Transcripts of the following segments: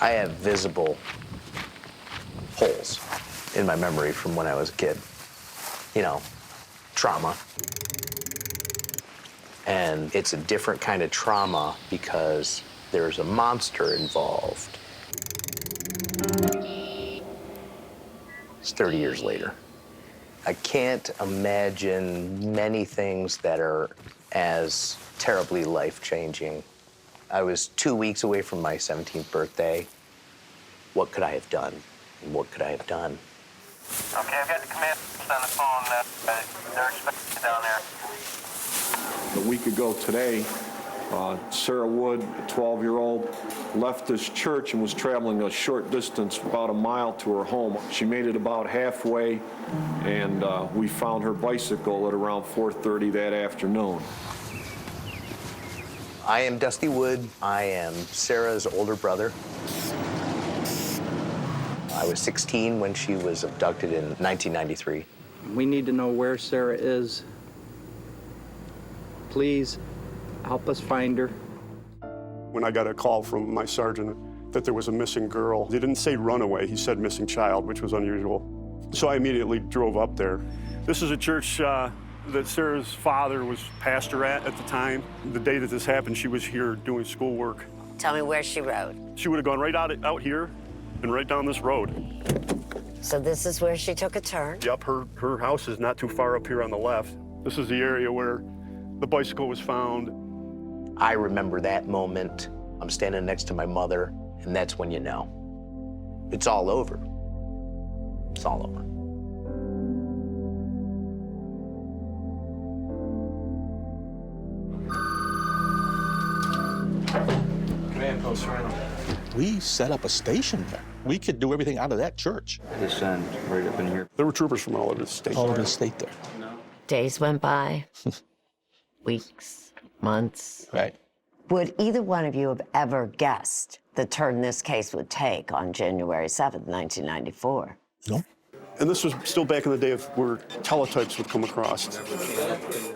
I have visible holes in my memory from when I was a kid. You know, trauma. And it's a different kind of trauma because there's a monster involved. It's 30 years later. I can't imagine many things that are as terribly life-changing. I was 2 weeks away from my 17th birthday. What could I have done? And what could I have done? Okay, I've got the command on the phone. They're expecting you down there. A week ago today, Sara Wood, a 12-year-old, left this church and was traveling a short distance, about a mile to her home. She made it about halfway, and we found her bicycle at around 4:30 that afternoon. I am Dusty Wood. I am Sarah's older brother. I was 16 when she was abducted in 1993. We need to know where Sara is. Please help us find her. When I got a call from my sergeant that there was a missing girl, he didn't say runaway, he said missing child, which was unusual. So I immediately drove up there. This is a church that Sarah's father was pastor at the time. The day that this happened, she was here doing schoolwork. Tell me where she rode. She would have gone right out here and right down this road. So this is where she took a turn? Yep, her house is not too far up here on the left. This is the area where the bicycle was found. I remember that moment. I'm standing next to my mother, and that's when you know. It's all over. It's all over. Command post right on. We set up a station there. We could do everything out of that church. They send right up in here. There were troopers from all over the state. All over the state there. Days went by, weeks, months. Right. Would either one of you have ever guessed the turn this case would take on January 7th, 1994? No. And this was still back in the day of where teletypes would come across.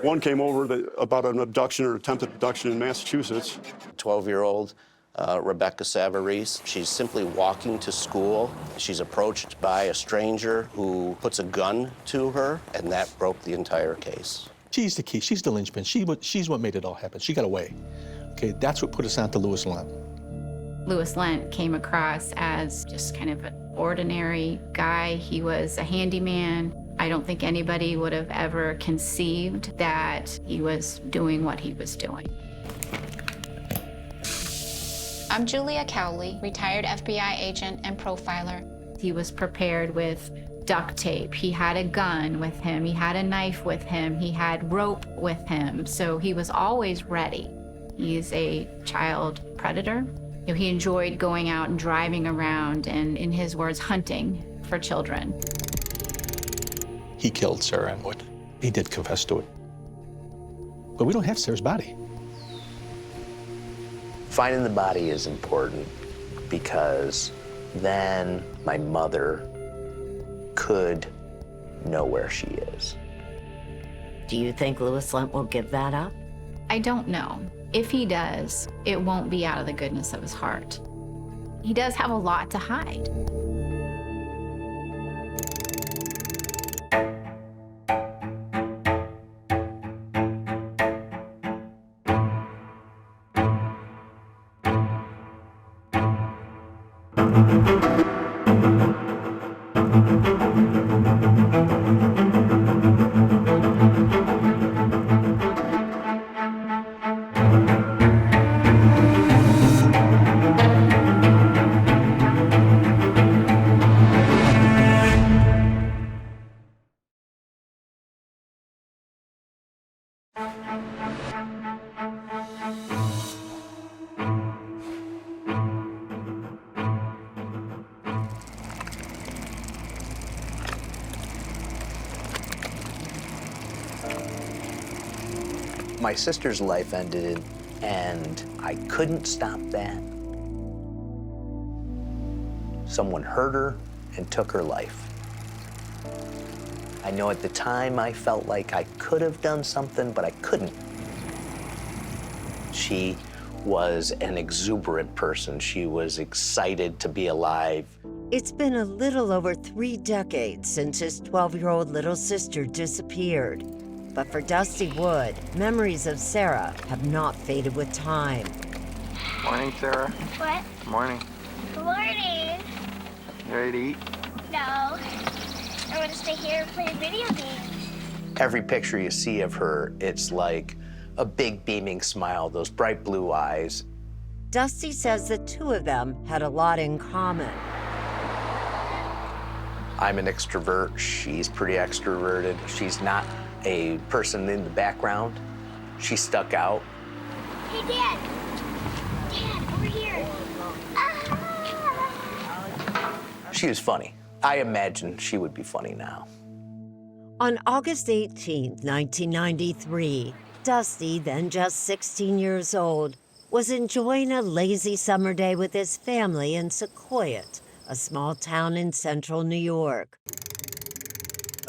One came over about an abduction or attempted abduction in Massachusetts. 12-year-old Rebecca Savarese. She's simply walking to school. She's approached by a stranger who puts a gun to her, and that broke the entire case. She's the key. She's the linchpin. She's what made it all happen. She got away. Okay, that's what put us on to Lewis Lent. Lewis Lent came across as just kind of an ordinary guy. He was a handyman. I don't think anybody would have ever conceived that he was doing what he was doing. I'm Julia Cowley, retired FBI agent and profiler. He was prepared with duct tape. He had a gun with him. He had a knife with him. He had rope with him. So he was always ready. He's a child predator. You know, he enjoyed going out and driving around and, in his words, hunting for children. He killed Sara Anne Wood. He did confess to it. But we don't have Sarah's body. Finding the body is important because then my mother could know where she is. Do you think Lewis Lent will give that up? I don't know. If he does, it won't be out of the goodness of his heart. He does have a lot to hide. My sister's life ended, and I couldn't stop that. Someone hurt her and took her life. I know at the time I felt like I could have done something, but I couldn't. She was an exuberant person. She was excited to be alive. It's been a little over 3 decades since his 12-year-old little sister disappeared. But for Dusty Wood, memories of Sara have not faded with time. Morning, Sarah. What? Morning. Good morning. You ready to eat? No. I want to stay here and play video games. Every picture you see of her, it's like a big beaming smile, those bright blue eyes. Dusty says the two of them had a lot in common. I'm an extrovert, she's pretty extroverted. She's not a person in the background. She stuck out. Hey, Dad. Dad, over here. She was funny. I imagine she would be funny now. On August 18, 1993, Dusty, then just 16 years old, was enjoying a lazy summer day with his family in Sequoyah, a small town in central New York.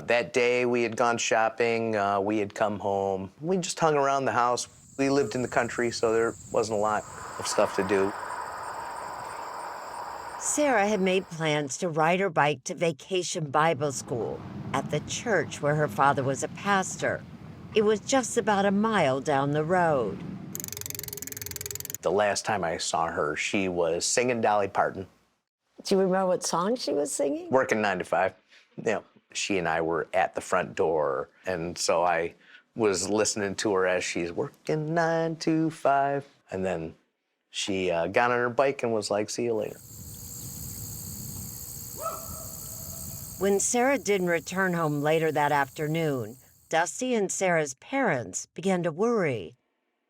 That day we had gone shopping, we had come home. We just hung around the house. We lived in the country, so there wasn't a lot of stuff to do. Sara had made plans to ride her bike to Vacation Bible School at the church where her father was a pastor. It was just about a mile down the road. The last time I saw her, she was singing Dolly Parton. Do you remember what song she was singing? Working 9 to 5. Yeah. She and I were at the front door, and so I was listening to her as she's working 9 to 5. And then she got on her bike and was like, see you later. When Sara didn't return home later that afternoon, Dusty and Sara's parents began to worry.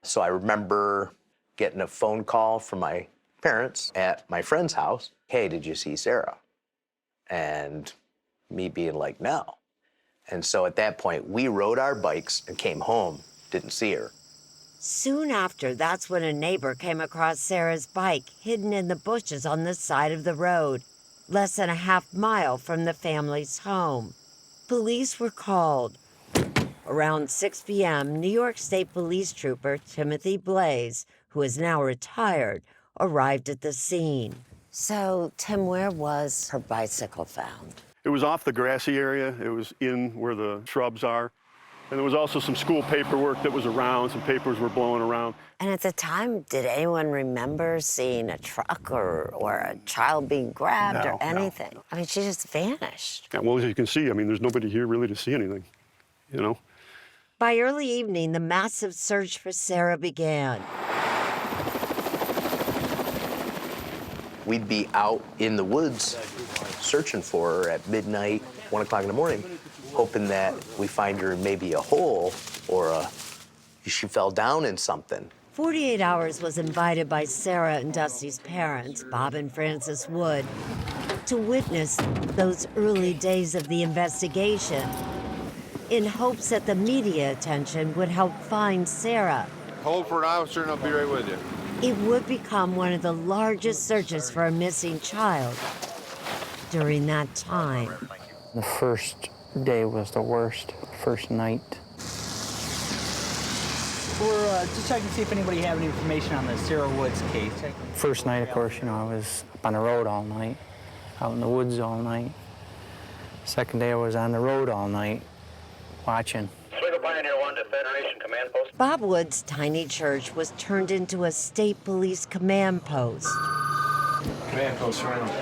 So I remember getting a phone call from my parents at my friend's house. Hey, did you see Sara? And me being like, no. And so at that point, we rode our bikes and came home, didn't see her. Soon after, that's when a neighbor came across Sara's bike hidden in the bushes on the side of the road, less than a half mile from the family's home. Police were called. Around 6 p.m., New York State Police Trooper Timothy Blaze, who is now retired, arrived at the scene. So, Tim, where was her bicycle found? It was off the grassy area. It was in where the shrubs are. And there was also some school paperwork that was around. Some papers were blowing around. And at the time, did anyone remember seeing a truck or a child being grabbed or anything? No. I mean, she just vanished. Yeah, well, as you can see, I mean, there's nobody here really to see anything, you know? By early evening, the massive search for Sara began. We'd be out in the woods searching for her at midnight, 1 o'clock in the morning, hoping that we find her in maybe a hole or she fell down in something. 48 Hours was invited by Sara and Dusty's parents, Bob and Frances Wood, to witness those early days of the investigation in hopes that the media attention would help find Sara. Hold for an officer and I'll be right with you. It would become one of the largest searches for a missing child during that time. The first day was the worst, first night. We're just checking to see if anybody had any information on the Sara Woods case. First night, of course, I was up on the road all night, out in the woods all night. Second day, I was on the road all night, watching. Pioneer 1 to Federation Command Post. Bob Wood's tiny church was turned into a state police command post. Command Post Randall.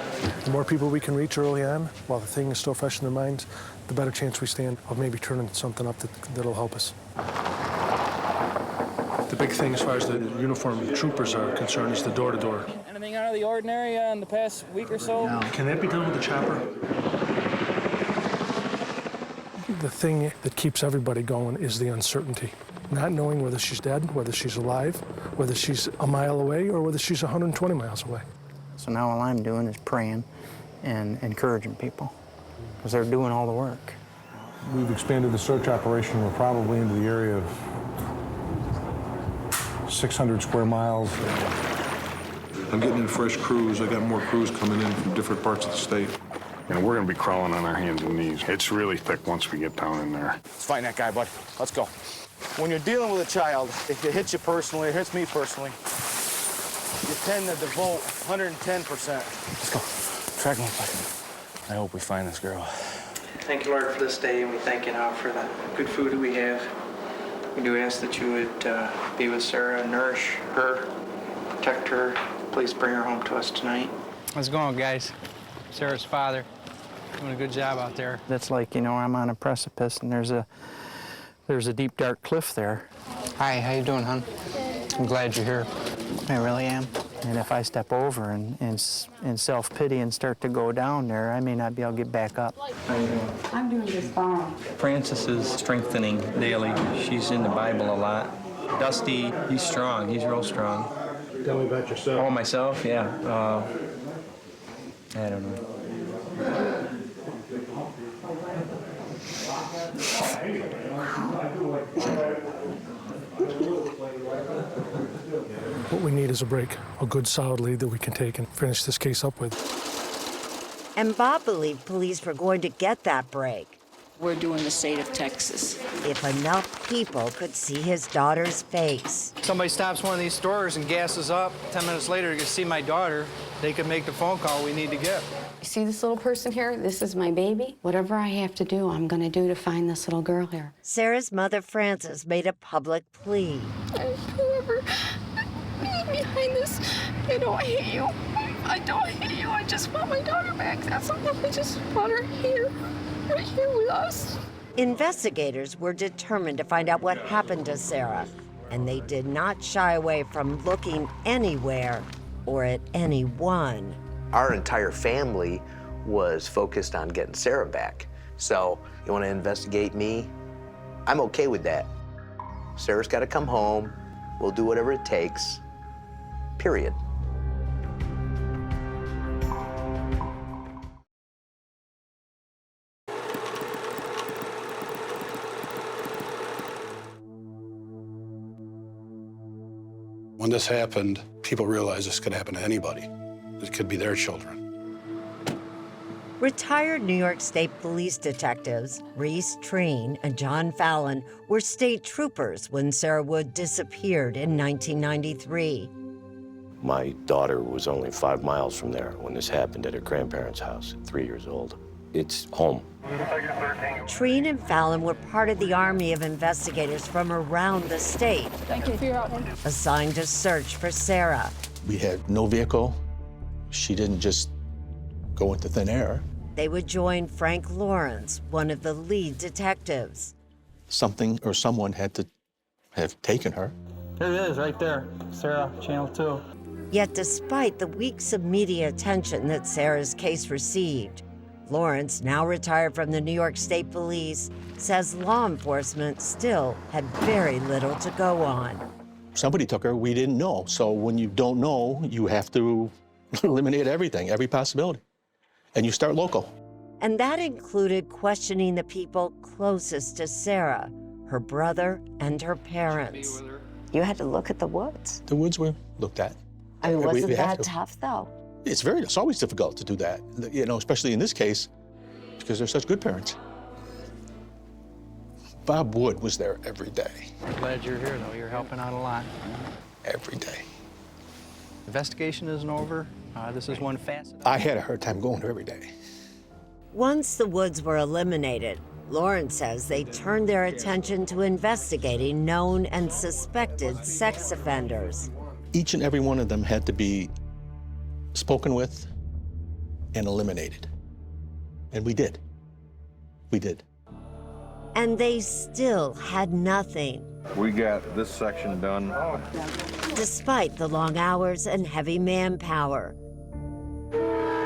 The more people we can reach early on, while the thing is still fresh in their minds, the better chance we stand of maybe turning something up that'll help us. The big thing as far as the uniformed troopers are concerned is the door-to-door. Anything out of the ordinary in the past week or so? No. Can that be done with the chopper? The thing that keeps everybody going is the uncertainty. Not knowing whether she's dead, whether she's alive, whether she's a mile away, or whether she's 120 miles away. So now all I'm doing is praying and encouraging people, because they're doing all the work. We've expanded the search operation. We're probably into the area of 600 square miles. I'm getting in fresh crews. I got more crews coming in from different parts of the state. And we're going to be crawling on our hands and knees. It's really thick once we get down in there. Let's find that guy, bud. Let's go. When you're dealing with a child, if it hits you personally, it hits me personally. You tend to devote 110%. Let's go. Track one second. I hope we find this girl. Thank you, Lord, for this day, and we thank you now for the good food that we have. We do ask that you would be with Sarah, nourish her, protect her. Please bring her home to us tonight. How's it going, guys? Sarah's father. Doing a good job out there. That's like, you know, I'm on a precipice and there's a deep, dark cliff there. Hi, how you doing, hon? I'm glad you're here. I really am. And if I step over and self-pity and start to go down there, I may not be able to get back up. How you doing? I'm doing just fine. Frances is strengthening daily. She's in the Bible a lot. Dusty, he's strong. He's real strong. Tell me about yourself. Oh, myself? Yeah. I don't know. What we need is a break, a good solid lead that we can take and finish this case up with. And Bob believed police were going to get that break. We're doing the state of Texas. If enough people could see his daughter's face. Somebody stops one of these stores and gasses up. 10 minutes later, you can see my daughter. They could make the phone call we need to get. You see this little person here? This is my baby. Whatever I have to do, I'm going to do to find this little girl here. Sarah's mother, Frances, made a public plea. Whoever is behind this, I don't hate you. I don't hate you. I just want my daughter back. That's all. I just want her here, right here with us. Investigators were determined to find out what happened to Sarah, and they did not shy away from looking anywhere or at anyone. Our entire family was focused on getting Sarah back. So, you want to investigate me? I'm okay with that. Sarah's got to come home. We'll do whatever it takes, period. When this happened, people realized this could happen to anybody. It could be their children. Retired New York State Police detectives Reese Treen and John Fallon were state troopers when Sara Wood disappeared in 1993. My daughter was only 5 miles from there when this happened at her grandparents' house at 3 years old. It's home. Treen and Fallon were part of the army of investigators from around the state. Thank you for your help. Assigned to search for Sarah. We had no vehicle. She didn't just go into thin air. They would join Frank Lawrence, one of the lead detectives. Something or someone had to have taken her. There it is, right there. Sarah, Channel 2. Yet despite the weeks of media attention that Sarah's case received, Lawrence, now retired from the New York State Police, says law enforcement still had very little to go on. Somebody took her, we didn't know. So when you don't know, you have to eliminate everything, every possibility. And you start local. And that included questioning the people closest to Sarah, her brother and her parents. You had to look at the woods. The woods were looked at. I mean, wasn't We have that to. tough, though? It's always difficult to do that, you know, especially in this case, because they're such good parents. Bob Wood was there every day. Glad you're here, though. You're helping out a lot. Every day. Investigation isn't over. This is one facet. I had a hard time going there every day. Once the Woods were eliminated, Lawrence says they turned their attention to investigating known and suspected sex offenders. Each and every one of them had to be spoken with and eliminated. And we did. We did. And they still had nothing. We got this section done. Despite the long hours and heavy manpower.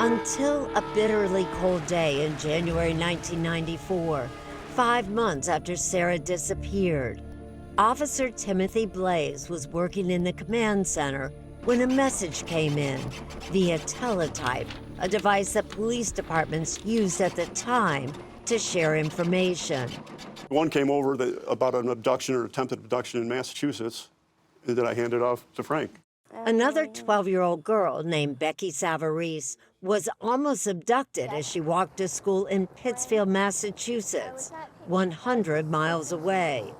Until a bitterly cold day in January 1994, 5 months after Sarah disappeared, Officer Timothy Blaze was working in the command center when a message came in via teletype, a device that police departments used at the time to share information. One came over about an abduction or attempted abduction in Massachusetts that I handed off to Frank. Another 12-year-old girl named Becky Savarese was almost abducted as she walked to school in Pittsfield, Massachusetts, 100 miles away.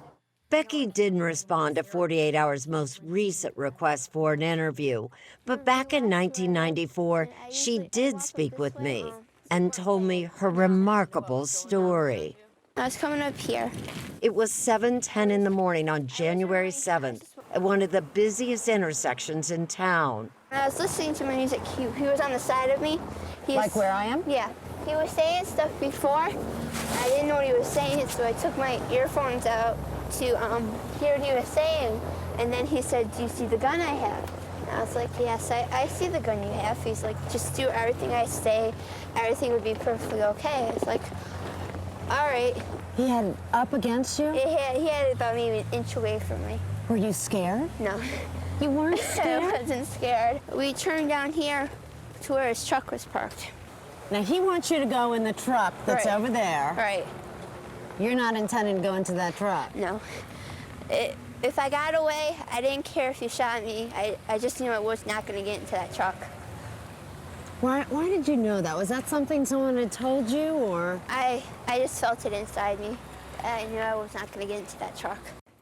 Becky didn't respond to 48 Hour's most recent request for an interview, but back in 1994, she did speak with me and told me her remarkable story. I was coming up here. It was 7:10 in the morning on January 7th at one of the busiest intersections in town. I was listening to my music. He was on the side of me. Like where I am? Yeah. He was saying stuff before. I didn't know what he was saying, so I took my earphones out to hear what he was saying. And then he said, "Do you see the gun I have?" And I was like, "Yes, I see the gun you have." He's like, "Just do everything I say. Everything would be perfectly okay." It's like, all right. He had it up against you? He had it about maybe an inch away from me. Were you scared? No. You weren't scared? I wasn't scared. We turned down here to where his truck was parked. Now, he wants you to go in the truck that's Right. over there. Right. You're not intending to go into that truck? No. If I got away, I didn't care if you shot me. I just knew I was not going to get into that truck. Why did you know that? Was that something someone had told you, or? I just felt it inside me. I knew I was not going to get into that truck.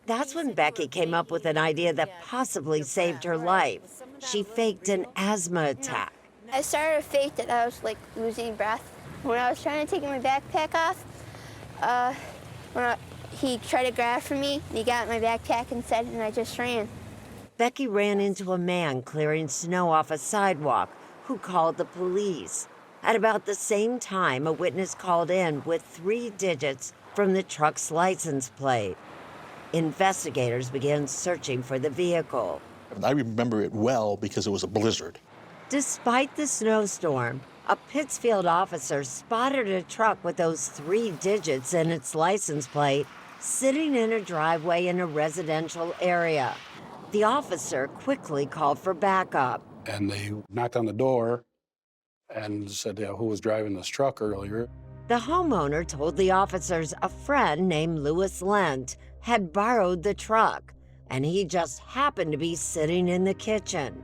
That's when Becky came up with an idea that possibly saved her life. She faked an asthma attack. I started to fake that I was like losing breath. When I was trying to take my backpack off, he tried to grab for me, and he got my backpack instead, and I just ran. Becky ran into a man clearing snow off a sidewalk who called the police. At about the same time, a witness called in with 3 digits from the truck's license plate. Investigators began searching for the vehicle. I remember it well because it was a blizzard. Despite the snowstorm, a Pittsfield officer spotted a truck with those 3 digits in its license plate sitting in a driveway in a residential area. The officer quickly called for backup. And they knocked on the door and said, who was driving this truck earlier? The homeowner told the officers a friend named Louis Lent had borrowed the truck, and he just happened to be sitting in the kitchen.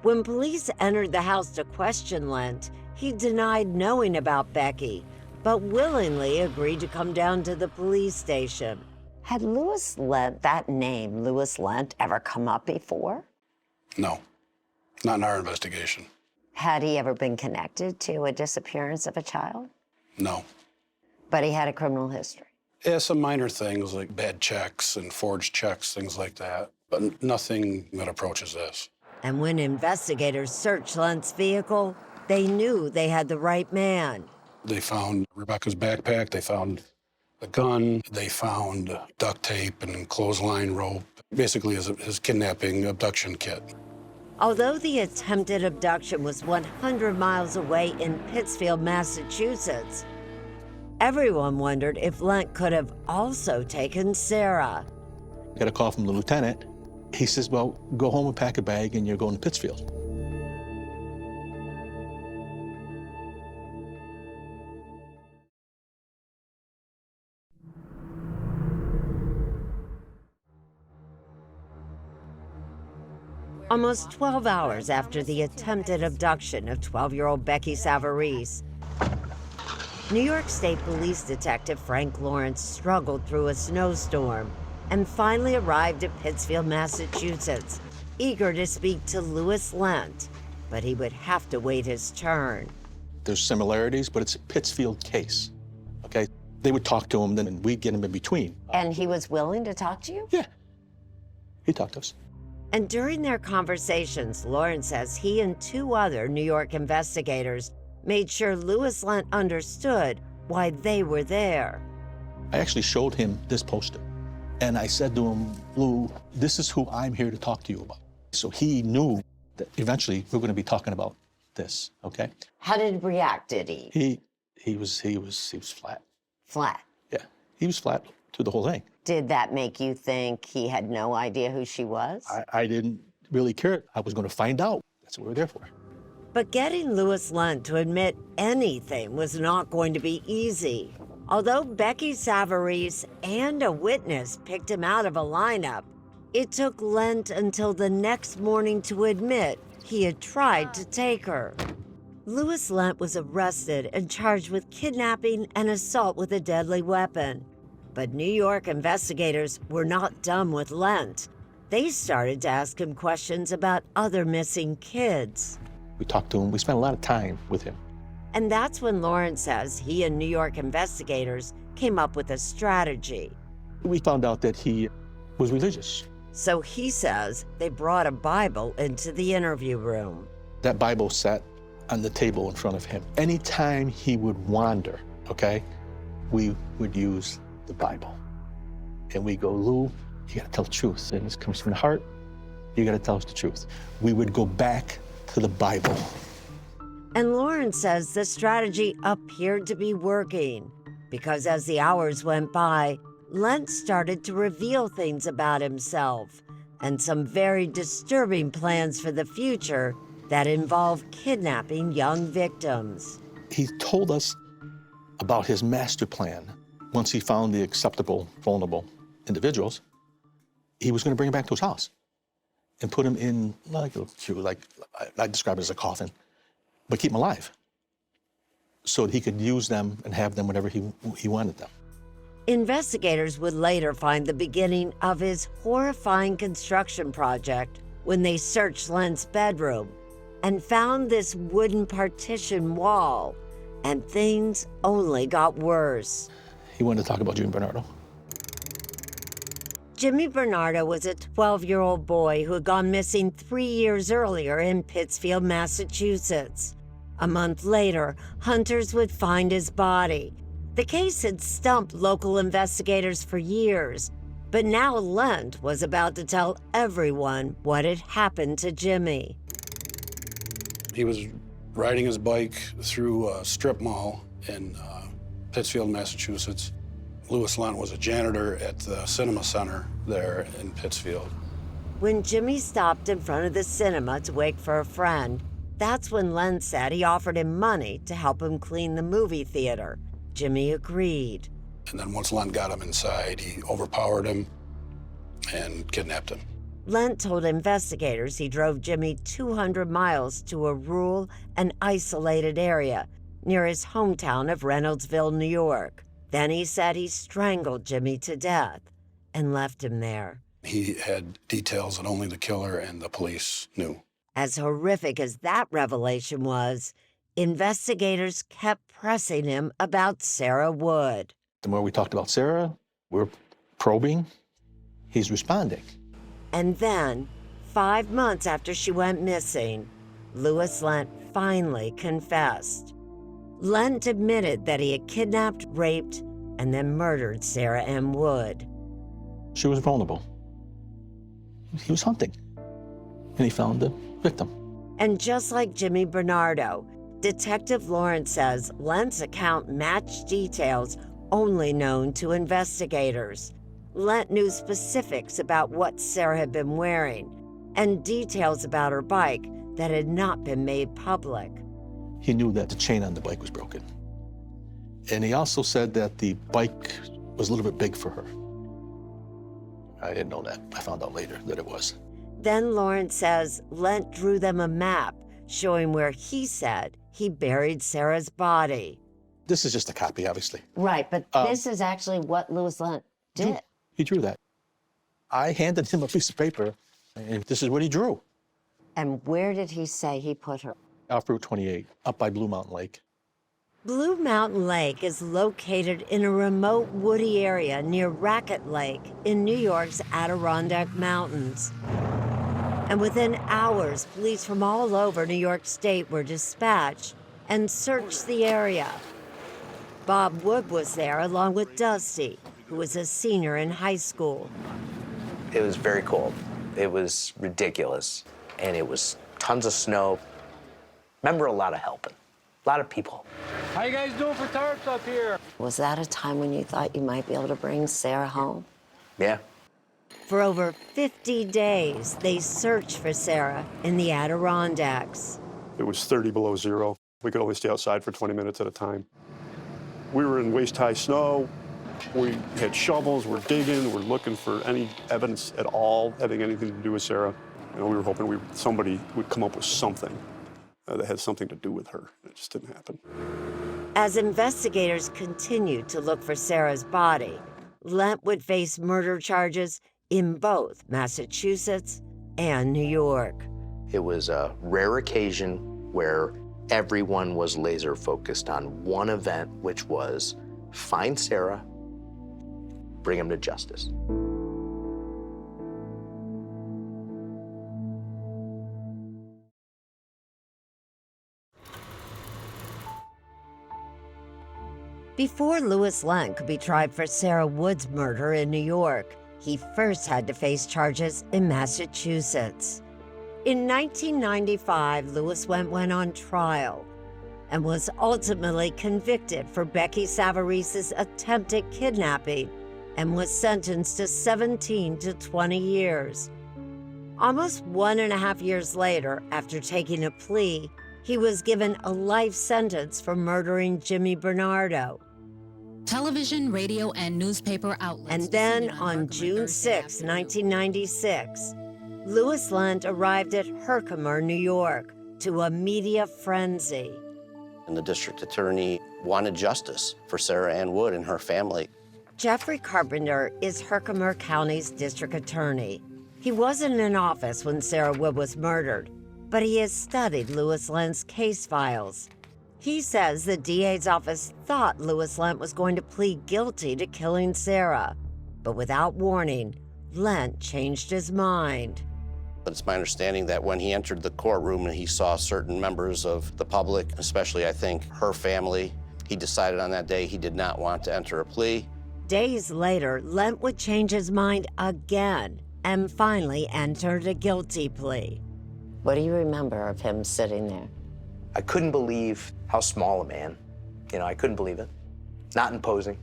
When police entered the house to question Lent, he denied knowing about Becky, but willingly agreed to come down to the police station. Had Louis Lent, that name, Louis Lent, ever come up before? No, not in our investigation. Had he ever been connected to a disappearance of a child? No. But he had a criminal history. Yeah, some minor things like bad checks and forged checks, things like that, but nothing that approaches this. And when investigators searched Lent's vehicle, they knew they had the right man. They found Rebecca's backpack, they found the gun, they found duct tape and clothesline rope, basically his kidnapping abduction kit. Although the attempted abduction was 100 miles away in Pittsfield, Massachusetts, everyone wondered if Lent could have also taken Sara. Got a call from the lieutenant. He says, well, go home and pack a bag and you're going to Pittsfield. Almost 12 hours after the attempted abduction of 12-year-old Becky Savarese, New York State Police Detective Frank Lawrence struggled through a snowstorm and finally arrived at Pittsfield, Massachusetts, eager to speak to Louis Lent, but he would have to wait his turn. There's similarities, but it's a Pittsfield case, okay? They would talk to him, then we'd get him in between. And he was willing to talk to you? Yeah, he talked to us. And during their conversations, Lawrence says he and 2 other New York investigators made sure Louis Lent understood why they were there. I actually showed him this poster, and I said to him, Lou, this is who I'm here to talk to you about. So he knew that eventually we're going to be talking about this, okay? How did he react, did he? He was flat. Flat? Yeah, he was flat through the whole thing. Did that make you think he had no idea who she was? I didn't really care. I was going to find out. That's what we were there for. But getting Louis Lent to admit anything was not going to be easy. Although Becky Savarese and a witness picked him out of a lineup, it took Lent until the next morning to admit he had tried to take her. Louis Lent was arrested and charged with kidnapping and assault with a deadly weapon. But New York investigators were not done with Lent. They started to ask him questions about other missing kids. We talked to him. We spent a lot of time with him. And that's when Lawrence says he and New York investigators came up with a strategy. We found out that he was religious. So he says they brought a Bible into the interview room. That Bible sat on the table in front of him. Anytime he would wander, okay, we would use the Bible. And we go, Lou, you gotta tell the truth. And this comes from the heart. You gotta tell us the truth. We would go back to the Bible. And Lawrence says the strategy appeared to be working because as the hours went by, Lent started to reveal things about himself and some very disturbing plans for the future that involve kidnapping young victims. He told us about his master plan. Once he found the acceptable, vulnerable individuals, he was going to bring them back to his house and put them in, like I describe it as a coffin, but keep them alive so that he could use them and have them whenever he wanted them. Investigators would later find the beginning of his horrifying construction project when they searched Lent's bedroom and found this wooden partition wall, and things only got worse. He wanted to talk about Jimmy Bernardo. Jimmy Bernardo was a 12-year-old boy who had gone missing 3 years earlier in Pittsfield, Massachusetts. A month later, hunters would find his body. The case had stumped local investigators for years, but now Lent was about to tell everyone what had happened to Jimmy. He was riding his bike through a strip mall in Pittsfield, Massachusetts. Louis Lent was a janitor at the cinema center there in Pittsfield. When Jimmy stopped in front of the cinema to wait for a friend, that's when Lent said he offered him money to help him clean the movie theater. Jimmy agreed. And then once Lent got him inside, he overpowered him and kidnapped him. Lent told investigators he drove Jimmy 200 miles to a rural and isolated area near his hometown of Reynoldsville, New York. Then he said he strangled Jimmy to death and left him there. He had details that only the killer and the police knew. As horrific as that revelation was, investigators kept pressing him about Sara Wood. The more we talked about Sara, we're probing, he's responding. And then, 5 months after she went missing, Louis Lent finally confessed. Lent admitted that he had kidnapped, raped, and then murdered Sara Anne Wood. She was vulnerable. He was hunting, and he found the victim. And just like Jimmy Bernardo, Detective Lawrence says Lent's account matched details only known to investigators. Lent knew specifics about what Sara had been wearing and details about her bike that had not been made public. He knew that the chain on the bike was broken. And he also said that the bike was a little bit big for her. I didn't know that. I found out later that it was. Then Lawrence says Lent drew them a map showing where he said he buried Sara's body. This is just a copy, obviously. Right, but this is actually what Louis Lent did. He drew that. I handed him a piece of paper, and this is what he drew. And where did he say he put her? Off Route 28, up by Blue Mountain Lake. Blue Mountain Lake is located in a remote woody area near Racket Lake in New York's Adirondack Mountains. And within hours, police from all over New York State were dispatched and searched the area. Bob Wood was there along with Dusty, who was a senior in high school. It was very cold. It was ridiculous, and it was tons of snow. Remember, a lot of helping, a lot of people. How you guys doing for tarps up here? Was that a time when you thought you might be able to bring Sara home? Yeah. For over 50 days, they searched for Sara in the Adirondacks. It was 30 below zero. We could only stay outside for 20 minutes at a time. We were in waist-high snow. We had shovels, we're digging, we're looking for any evidence at all having anything to do with Sara. You know, we were hoping somebody would come up with something that had something to do with her. It just didn't happen. As investigators continued to look for Sara's body, Lent would face murder charges in both Massachusetts and New York. It was a rare occasion where everyone was laser focused on one event, which was find Sara, bring him to justice. Before Louis Lent could be tried for Sara Wood's murder in New York, he first had to face charges in Massachusetts. In 1995, Louis Lent went on trial and was ultimately convicted for Becky Savarise's attempted kidnapping and was sentenced to 17 to 20 years. Almost 1.5 years later, after taking a plea, he was given a life sentence for murdering Jimmy Bernardo. Television, radio, and newspaper outlets. And then on June 6, 1996, Louis Lent arrived at Herkimer, New York, to a media frenzy. And the district attorney wanted justice for Sara Anne Wood and her family. Jeffrey Carpenter is Herkimer County's district attorney. He wasn't in office when Sara Wood was murdered, but he has studied Louis Lent's case files. He says the DA's office thought Louis Lent was going to plead guilty to killing Sara, but without warning, Lent changed his mind. But it's my understanding that when he entered the courtroom and he saw certain members of the public, especially I think her family, he decided on that day he did not want to enter a plea. Days later, Lent would change his mind again and finally entered a guilty plea. What do you remember of him sitting there? I couldn't believe how small a man. I couldn't believe it. Not imposing.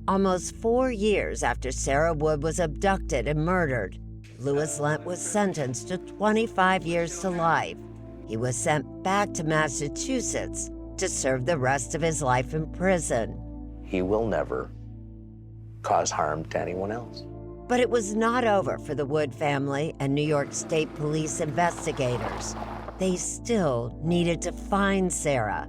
Almost 4 years after Sara Wood was abducted and murdered, Louis Lent was sentenced to 25 years to life. He was sent back to Massachusetts to serve the rest of his life in prison. He will never cause harm to anyone else. But it was not over for the Wood family and New York State Police investigators. They still needed to find Sara.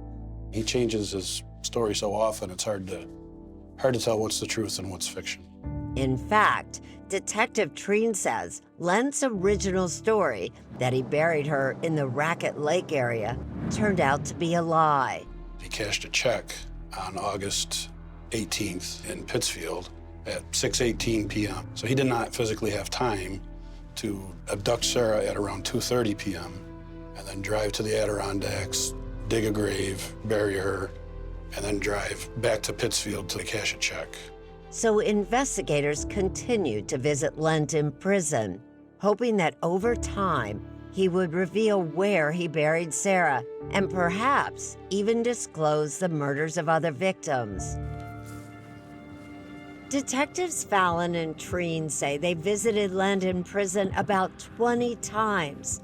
He changes his story so often, it's hard to tell what's the truth and what's fiction. In fact, Detective Treen says Lent's original story that he buried her in the Racket Lake area turned out to be a lie. He cashed a check on August 18th in Pittsfield at 6:18 p.m. So he did not physically have time to abduct Sara at around 2:30 p.m. and then drive to the Adirondacks, dig a grave, bury her, and then drive back to Pittsfield to cash a check. So investigators continued to visit Lent in prison, hoping that over time he would reveal where he buried Sara and perhaps even disclose the murders of other victims. Detectives Fallon and Treen say they visited Lent in prison about 20 times.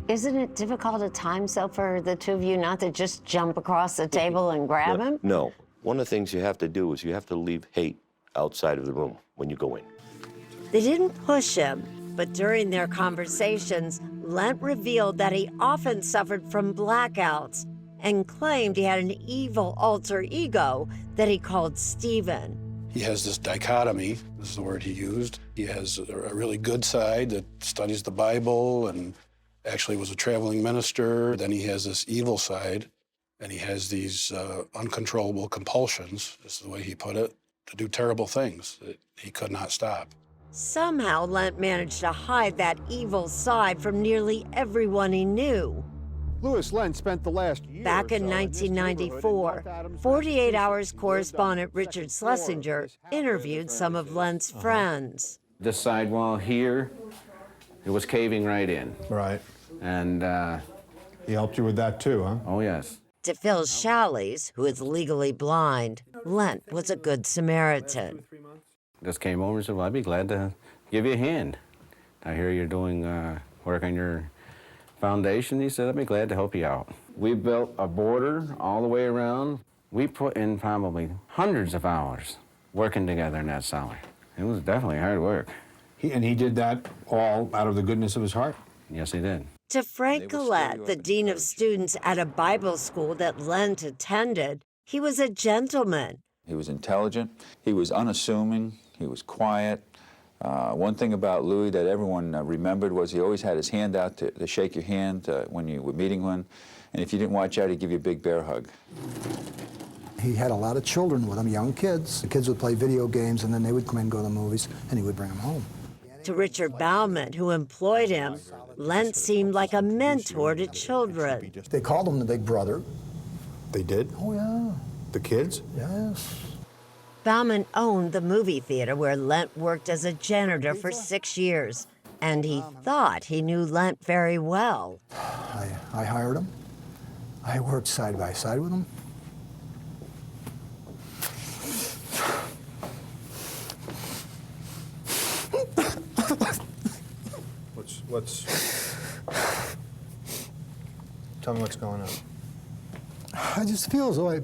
Isn't it difficult at times, though, for the two of you not to just jump across the table and grab him? No. One of the things you have to do is you have to leave hate outside of the room when you go in. They didn't push him, but during their conversations, Lent revealed that he often suffered from blackouts and claimed he had an evil alter ego that he called Stephen. He has this dichotomy, this is the word he used. He has a really good side that studies the Bible and actually was a traveling minister. Then he has this evil side, and he has these uncontrollable compulsions, is the way he put it, to do terrible things that he could not stop. Somehow, Lent managed to hide that evil side from nearly everyone he knew. Louis Lent spent the last year Back in 1994, 48 Hours correspondent Richard Schlesinger interviewed some of Lent's friends. This sidewall here, it was caving right in. Right. And he helped you with that too, huh? Oh, yes. To Phil Shallies, who is legally blind, Lent was a good Samaritan. Just came over and said, well, I'd be glad to give you a hand. I hear you're doing work on your foundation. He said, I'd be glad to help you out. We built a border all the way around. We put in probably hundreds of hours working together in that cellar. It was definitely hard work. And he did that all out of the goodness of his heart? Yes, he did. To Frank Gillette, the dean of students at a Bible school that Lent attended, he was a gentleman. He was intelligent. He was unassuming. He was quiet. One thing about Louis that everyone remembered was he always had his hand out to shake your hand when you were meeting one. And if you didn't watch out, he'd give you a big bear hug. He had a lot of children with him, young kids. The kids would play video games, and then they would come in and go to the movies, and he would bring them home. To Richard Bauman, who employed him, Lent seemed like a mentor to children. They called him the big brother. They did? Oh, yeah. The kids? Yes. Bauman owned the movie theater where Lent worked as a janitor for 6 years, and he thought he knew Lent very well. I hired him. I worked side by side with him. Tell me what's going on. I just feel as though I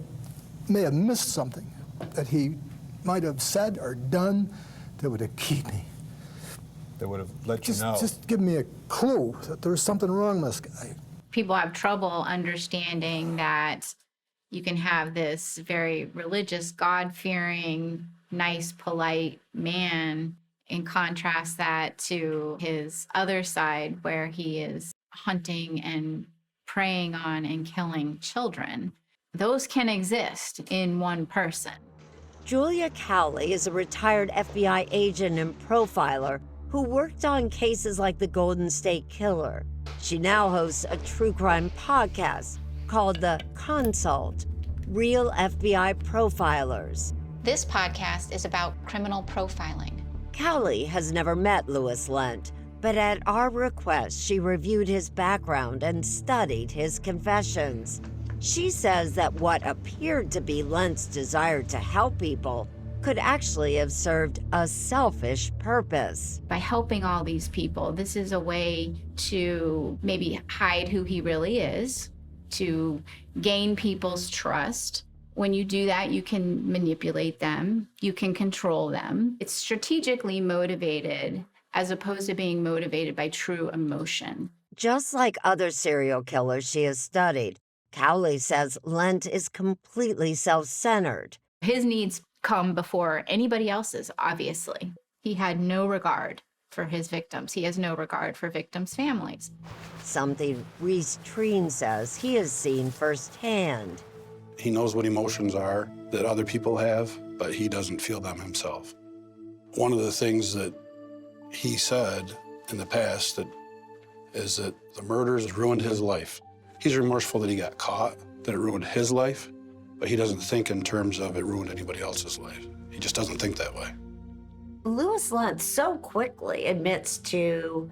may have missed something that he might have said or done that would have kept me. That would have let you know. Just give me a clue that there was something wrong with this guy. People have trouble understanding that you can have this very religious, God-fearing, nice, polite man, and contrast that to his other side where he is hunting and preying on and killing children. Those can exist in one person. Julia Cowley is a retired FBI agent and profiler who worked on cases like the Golden State Killer. She now hosts a true crime podcast called The Consult, Real FBI Profilers. This podcast is about criminal profiling. Cowley has never met Louis Lent, but at our request, she reviewed his background and studied his confessions. She says that what appeared to be Lent's desire to help people could actually have served a selfish purpose. By helping all these people, this is a way to maybe hide who he really is, to gain people's trust. When you do that, you can manipulate them, you can control them. It's strategically motivated as opposed to being motivated by true emotion. Just like other serial killers she has studied, Cowley says Lent is completely self-centered. His needs come before anybody else's, obviously. He had no regard for his victims. He has no regard for victims' families. Something Reese Treen says he has seen firsthand. He knows what emotions are that other people have, but he doesn't feel them himself. One of the things that he said in the past is that the murders ruined his life. He's remorseful that he got caught, that it ruined his life, but he doesn't think in terms of it ruined anybody else's life. He just doesn't think that way. Louis Lent so quickly admits to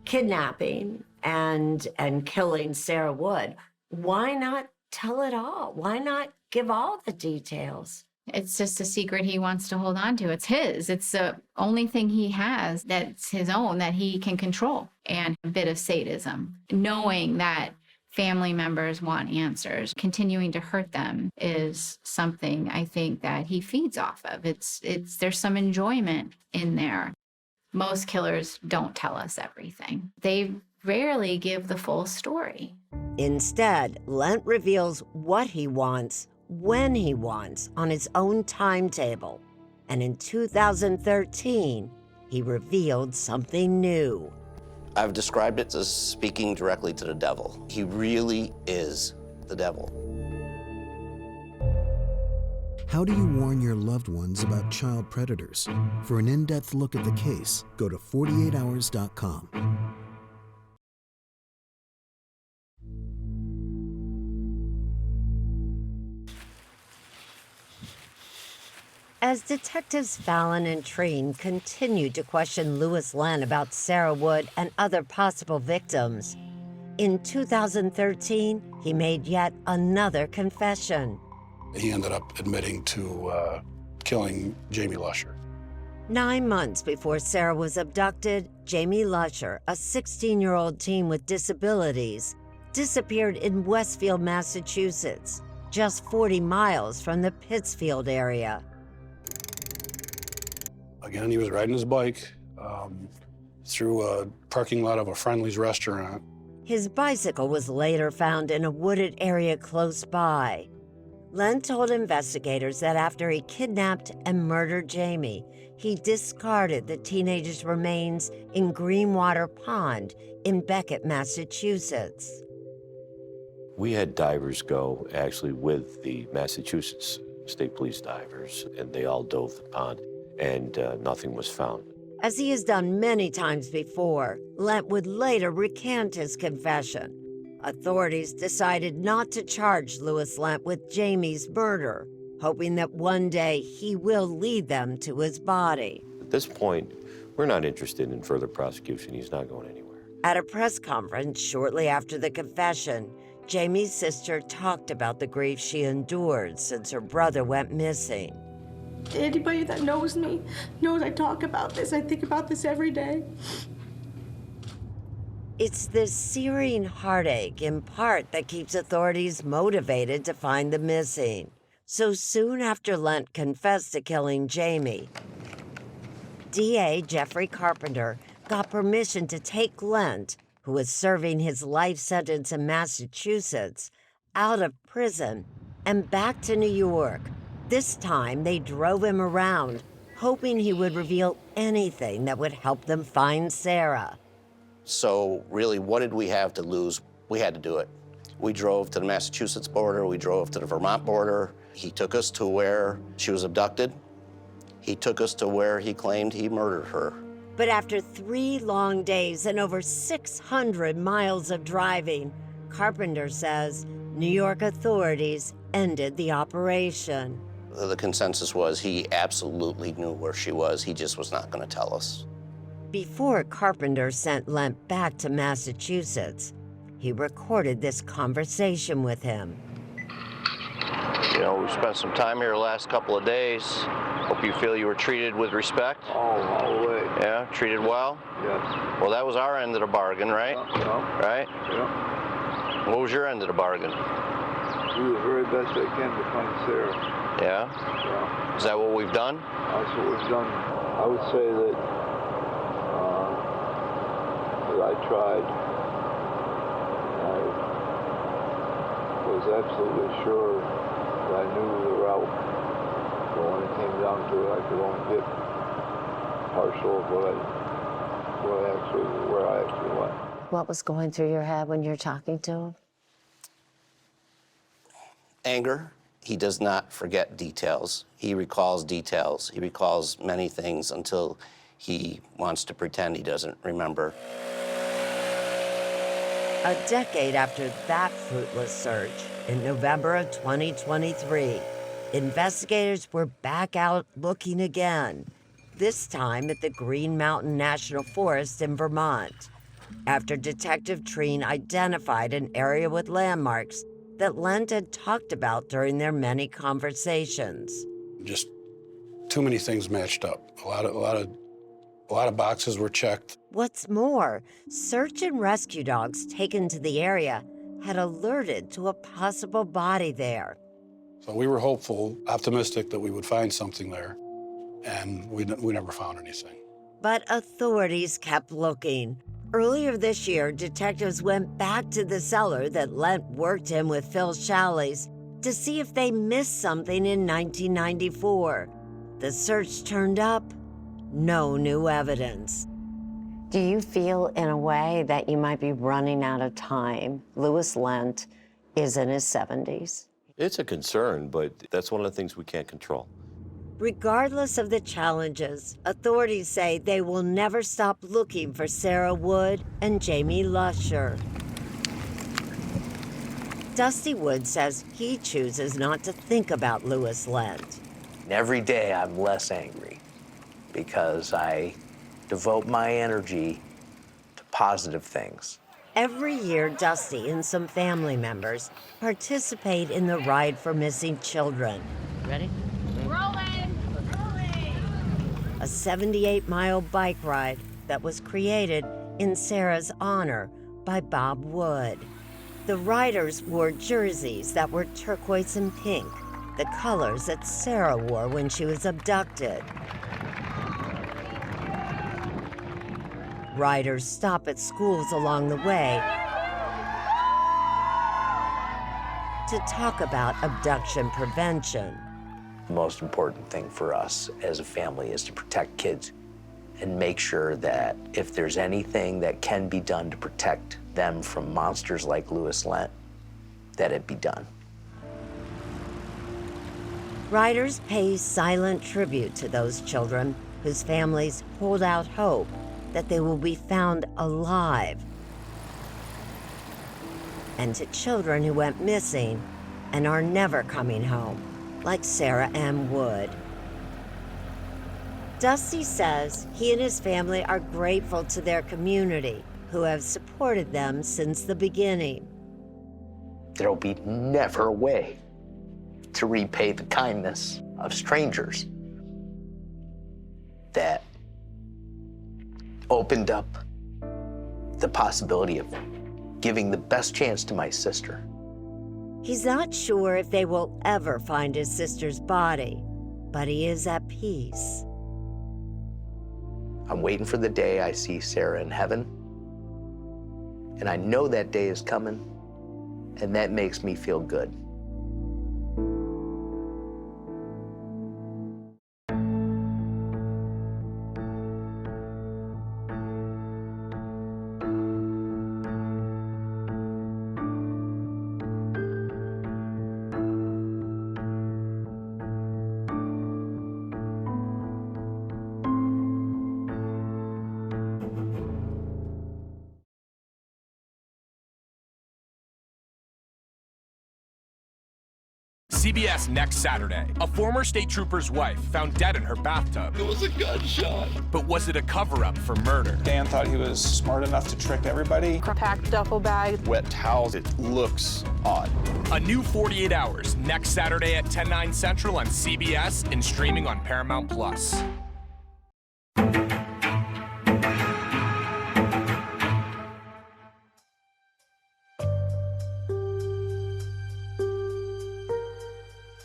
kidnapping and killing Sara Wood. Why not tell it all? Why not give all the details? It's just a secret he wants to hold on to. It's his. It's the only thing he has that's his own that he can control. And a bit of sadism, knowing that family members want answers. Continuing to hurt them is something I think that he feeds off of. There's some enjoyment in there. Most killers don't tell us everything. They rarely give the full story. Instead, Lent reveals what he wants, when he wants, on his own timetable. And in 2013, he revealed something new. I've described it as speaking directly to the devil. He really is the devil. How do you warn your loved ones about child predators? For an in-depth look at the case, go to 48hours.com. As detectives Fallon and Treen continued to question Louis Lent about Sara Wood and other possible victims, in 2013, he made yet another confession. He ended up admitting to killing Jamie Lusher. 9 months before Sara was abducted, Jamie Lusher, a 16-year-old teen with disabilities, disappeared in Westfield, Massachusetts, just 40 miles from the Pittsfield area. Again, he was riding his bike through a parking lot of a Friendly's restaurant. His bicycle was later found in a wooded area close by. Lent told investigators that after he kidnapped and murdered Jamie, he discarded the teenager's remains in Greenwater Pond in Beckett, Massachusetts. We had divers go actually with the Massachusetts State Police divers, and they all dove the pond, and nothing was found. As he has done many times before, Lent would later recant his confession. Authorities decided not to charge Louis Lent with Jamie's murder, hoping that one day he will lead them to his body. At this point, we're not interested in further prosecution. He's not going anywhere. At a press conference shortly after the confession, Jamie's sister talked about the grief she endured since her brother went missing. Anybody that knows me knows I talk about this. I think about this every day. It's this searing heartache, in part, that keeps authorities motivated to find the missing. So soon after Lent confessed to killing Jamie, DA Jeffrey Carpenter got permission to take Lent, who was serving his life sentence in Massachusetts, out of prison and back to New York. This time, they drove him around, hoping he would reveal anything that would help them find Sara. So really, what did we have to lose? We had to do it. We drove to the Massachusetts border. We drove to the Vermont border. He took us to where she was abducted. He took us to where he claimed he murdered her. But after 3 long days and over 600 miles of driving, Carpenter says New York authorities ended the operation. The consensus was he absolutely knew where she was. He just was not going to tell us. Before Carpenter sent Lent back to Massachusetts, he recorded this conversation with him. You know, we spent some time here the last couple of days. Hope you feel you were treated with respect. Oh, all the way. Yeah, treated well? Yes. Well, that was our end of the bargain, right? Yeah. Right? Yeah. What was your end of the bargain? Do the very best I can to find Sara. Yeah? Yeah. Is that what we've done? That's what we've done. I would say that I tried. I was absolutely sure that I knew the route. But when it came down to it, I could only get partial of where I actually went. What was going through your head when you're talking to him? Anger. He does not forget details. He recalls details. He recalls many things until he wants to pretend he doesn't remember. A decade after that fruitless search, in November of 2023, investigators were back out looking again, this time at the Green Mountain National Forest in Vermont, after Detective Treen identified an area with landmarks that Lent had talked about during their many conversations. Just too many things matched up. A lot of boxes were checked. What's more, search and rescue dogs taken to the area had alerted to a possible body there. So we were hopeful, optimistic that we would find something there, and we never found anything. But authorities kept looking. Earlier this year, detectives went back to the cellar that Lent worked in with Phil Shalley's to see if they missed something in 1994. The search turned up no new evidence. Do you feel in a way that you might be running out of time? Louis Lent is in his 70s. It's a concern, but that's one of the things we can't control. Regardless of the challenges, authorities say they will never stop looking for Sara Wood and Jamie Lusher. Dusty Wood says he chooses not to think about Louis Lent. Every day I'm less angry because I devote my energy to positive things. Every year, Dusty and some family members participate in the Ride for Missing Children. Ready? Rolling! A 78-mile bike ride that was created in Sara's honor by Bob Wood. The riders wore jerseys that were turquoise and pink, the colors that Sara wore when she was abducted. Riders stop at schools along the way to talk about abduction prevention. The most important thing for us as a family is to protect kids and make sure that if there's anything that can be done to protect them from monsters like Louis Lent, that it be done. Writers pay silent tribute to those children whose families hold out hope that they will be found alive, and to children who went missing and are never coming home, like Sara Anne Wood. Dusty says he and his family are grateful to their community, who have supported them since the beginning. There'll be never a way to repay the kindness of strangers that opened up the possibility of giving the best chance to my sister. He's not sure if they will ever find his sister's body, but he is at peace. I'm waiting for the day I see Sara in heaven, and I know that day is coming, and that makes me feel good. CBS next Saturday. A former state trooper's wife found dead in her bathtub. It was a gunshot. But was it a cover-up for murder? Dan thought he was smart enough to trick everybody. Packed duffel bag. Wet towels. It looks odd. A new 48 Hours next Saturday at 10/9 Central on CBS and streaming on Paramount+.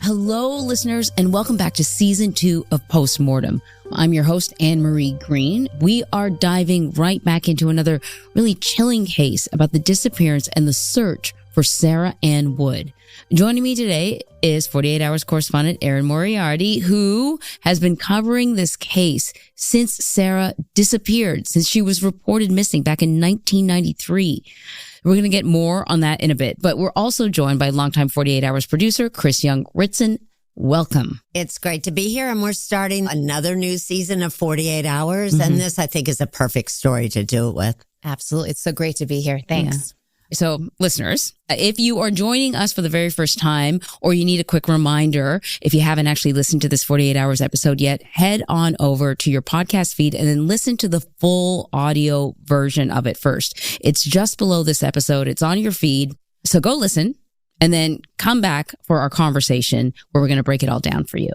Hello, listeners, and welcome back to Season 2 of Post-mortem. I'm your host, Anne Marie Green. We are diving right back into another really chilling case about the disappearance and the search for Sara Anne Wood. Joining me today is 48 Hours correspondent Erin Moriarty, who has been covering this case since Sara disappeared, since she was reported missing back in 1993. We're going to get more on that in a bit, but we're also joined by longtime 48 Hours producer Chris Ritzen. Welcome. It's great to be here, and we're starting another new season of 48 Hours, and this, I think, is a perfect story to do it with. Absolutely. It's so great to be here. Thanks. Yeah. So, listeners, if you are joining us for the very first time, or you need a quick reminder, if you haven't actually listened to this 48 Hours episode yet, head on over to your podcast feed and then listen to the full audio version of it first. It's just below this episode. It's on your feed. So go listen and then come back for our conversation where we're going to break it all down for you.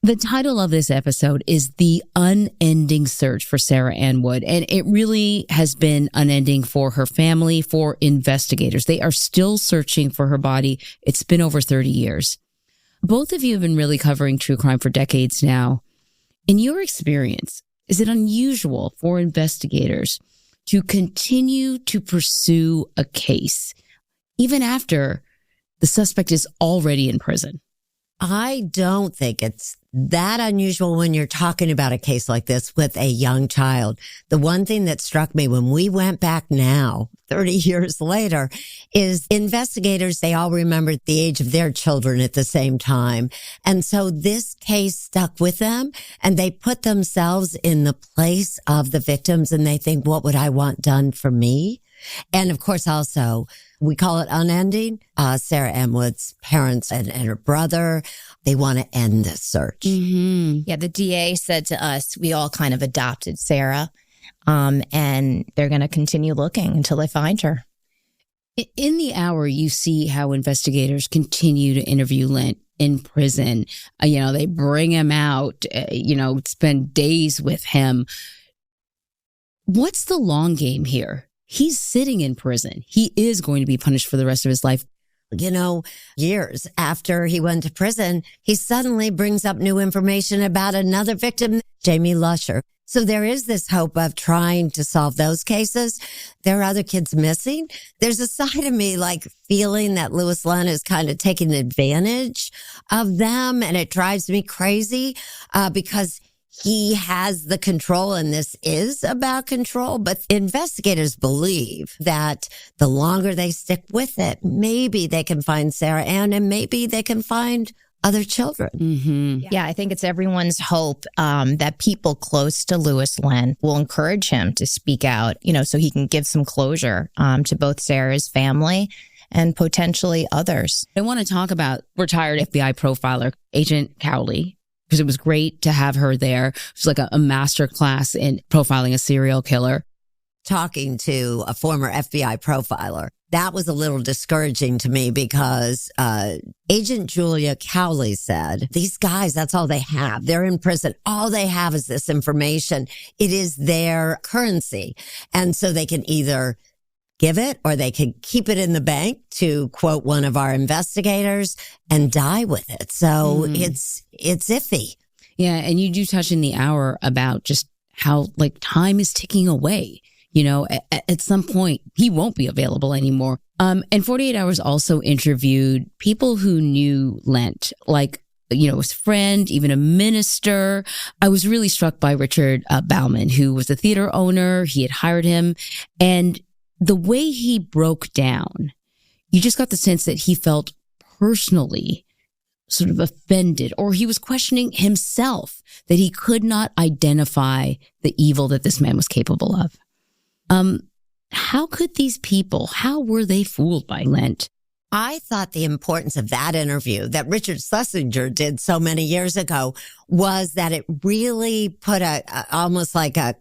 The title of this episode is The Unending Search for Sara Anne Wood, and it really has been unending for her family, for investigators. They are still searching for her body. It's been over 30 years. Both of you have been really covering true crime for decades now. In your experience, is it unusual for investigators to continue to pursue a case even after the suspect is already in prison? I don't think it's that unusual when you're talking about a case like this with a young child. The one thing that struck me when we went back now, 30 years later, is investigators, they all remembered the age of their children at the same time. And so this case stuck with them, and they put themselves in the place of the victims, and they think, what would I want done for me? And of course, also, we call it unending. Sara Anne Wood's parents and her brother, they want to end this search. Yeah, the DA said to us, we all kind of adopted Sara, and they're going to continue looking until they find her. In the hour, you see how investigators continue to interview Lent in prison. They bring him out, spend days with him. What's the long game here? He's sitting in prison. He is going to be punished for the rest of his life. Years after he went to prison, he suddenly brings up new information about another victim, Jamie Lusher. So there is this hope of trying to solve those cases. There are other kids missing. There's a side of me like feeling that Louis Lent is kind of taking advantage of them, and it drives me crazy because he has the control, and this is about control. But investigators believe that the longer they stick with it, maybe they can find Sara Anne, and maybe they can find other children. Mm-hmm. Yeah, I think it's everyone's hope that people close to Louis Lent will encourage him to speak out, so he can give some closure to both Sarah's family and potentially others. I want to talk about retired FBI profiler Agent Cowley, because it was great to have her there. It was like a master class in profiling a serial killer. Talking to a former FBI profiler, that was a little discouraging to me because Agent Julia Cowley said, these guys, that's all they have. They're in prison. All they have is this information. It is their currency. And so they can either give it or they can keep it in the bank, to quote one of our investigators, and die with it. So it's iffy. Yeah. And you do touch in the hour about just how time is ticking away. At some point he won't be available anymore. And 48 Hours also interviewed people who knew Lent, his friend, even a minister. I was really struck by Richard Bauman, who was a theater owner. He had hired him, and the way he broke down, you just got the sense that he felt personally sort of offended, or he was questioning himself that he could not identify the evil that this man was capable of. How could these people, how were they fooled by Lent? I thought the importance of that interview that Richard Schlesinger did so many years ago was that it really put almost like a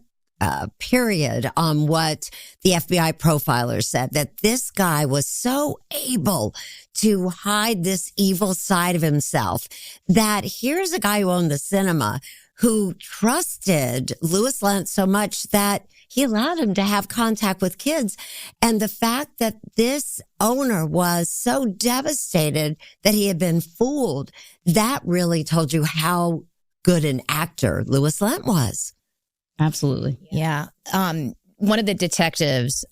period on what the FBI profiler said, that this guy was so able to hide this evil side of himself, that here's a guy who owned the cinema who trusted Louis Lent so much that he allowed him to have contact with kids. And the fact that this owner was so devastated that he had been fooled, that really told you how good an actor Louis Lent was. Absolutely. Yeah. One of the detectives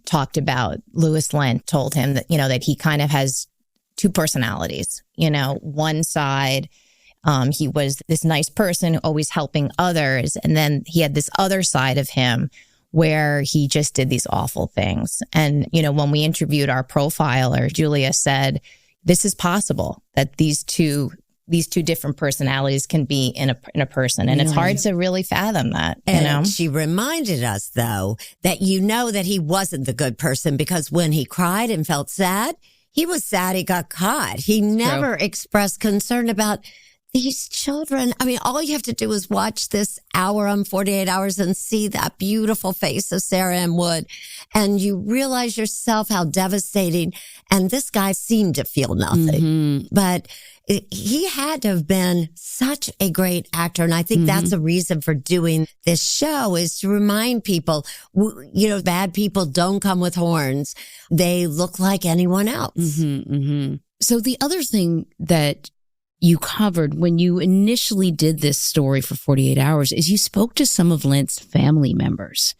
talked about Louis Lent, told him that, that he kind of has two personalities. One side, he was this nice person always helping others. And then he had this other side of him where he just did these awful things. And, when we interviewed our profiler, Julia said, this is possible, that these two different personalities can be in a person. And it's hard to really fathom that, She reminded us, though, that that he wasn't the good person, because when he cried and felt sad, he was sad he got caught. He never expressed concern about these children. I mean, all you have to do is watch this hour on 48 Hours and see that beautiful face of Sara Anne Wood, and you realize yourself how devastating. And this guy seemed to feel nothing, but he had to have been such a great actor. And I think that's a reason for doing this show, is to remind people, bad people don't come with horns. They look like anyone else. So the other thing that you covered when you initially did this story for 48 Hours is you spoke to some of Lent's family members.